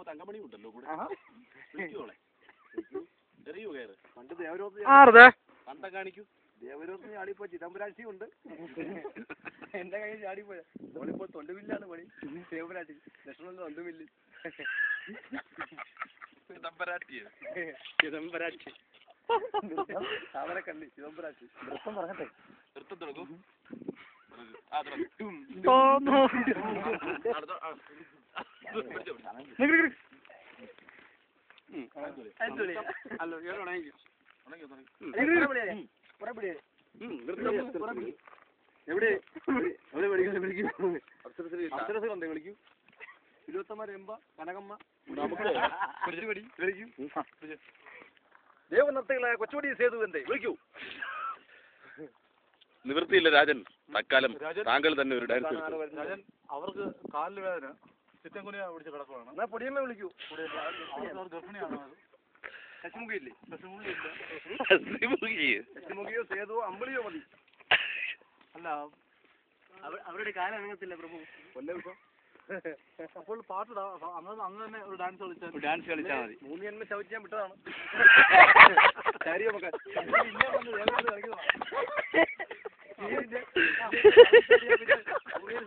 തങ്കമണി ഉണ്ടല്ലോ കൂടെ എറിയോ കയറ് പണ്ട് പണ്ട കാണിക്കൂ ദേവരോത്തിന് ചാടിപ്പോ ചിദംബരാശി ഉണ്ട് എന്റെ കയ്യിൽ ചാടിപ്പോയ ഓളിപ്പോ തൊണ്ടുമില്ലാണ് പണി ദേവരാശി ലക്ഷണം തൊണ്ടുമില്ല ചിദംബരാശി അവരെ കണ്ടി ചിദംബരാശി നൃത്തം പറഞ്ഞട്ടെ നൃത്തം തുടങ്ങും അപ്സരസുണ്ട് വിളിക്കൂ ഇരുപത്തമ്മ രമ്പ കനകമ്മ ദേവനർത്തകളായ കൊച്ചുപടി സേതു എന്തേ വിളിക്കൂ. നിവൃത്തിയില്ല രാജൻ, തൽക്കാലം താങ്കൾ തന്നെ ഒരു ഡാൻസ്. രാജൻ അവർക്ക് കാലിൽ വേദന ചിറ്റൻ കുനിയ പിടിച്ച് കിടക്കുവാണ്. എന്നാ പൊടിയമ്മ വിളിക്കൂ. ഗർഭിണിയാണോ? ശശിമുഖിയില്ലേ? ശശിമുഖിയോ സേതുവോ അമ്പിളിയോ മതി. അല്ല അവരുടെ കാലം അനങ്ങത്തില്ല പ്രഭു. അപ്പോൾ പാട്ടിടാ അന്ന് തന്നെ ഒരു ഡാൻസ് കളിച്ചാൽ മതി. 3 ജന്മം ചവിച്ചാൻ വിട്ടതാണ്.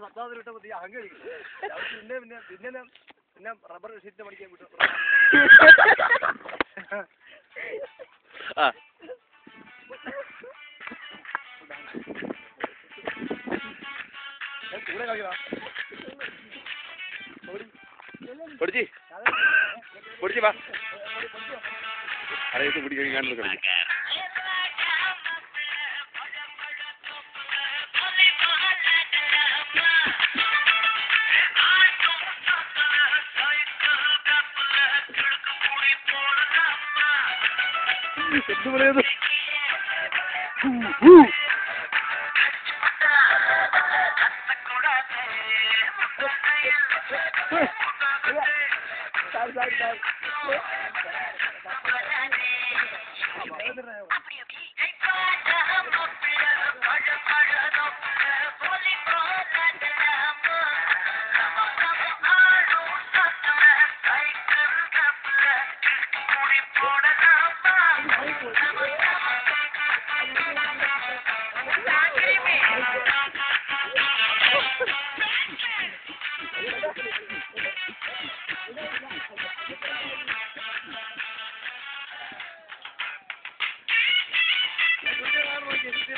സത്താതെ വിട്ട മതി അഹങ്കരിക്കും. പിന്നെ റബ്ബർ ഷീറ്റ് പഠിക്കാൻ വിട്ടു. കൂടെ കളിക്കണ പൊടിച്ച് വാ അറിയത് പിടിക്കാൻ കളിക്കാം. എന്ത് പറയുന്നത്?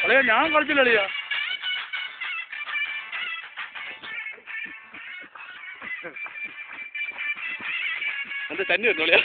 അളിയാ ഞാൻ കളിച്ചില്ല അളിയാ. എന്താ തന്നെ വരുന്നു അളിയാ?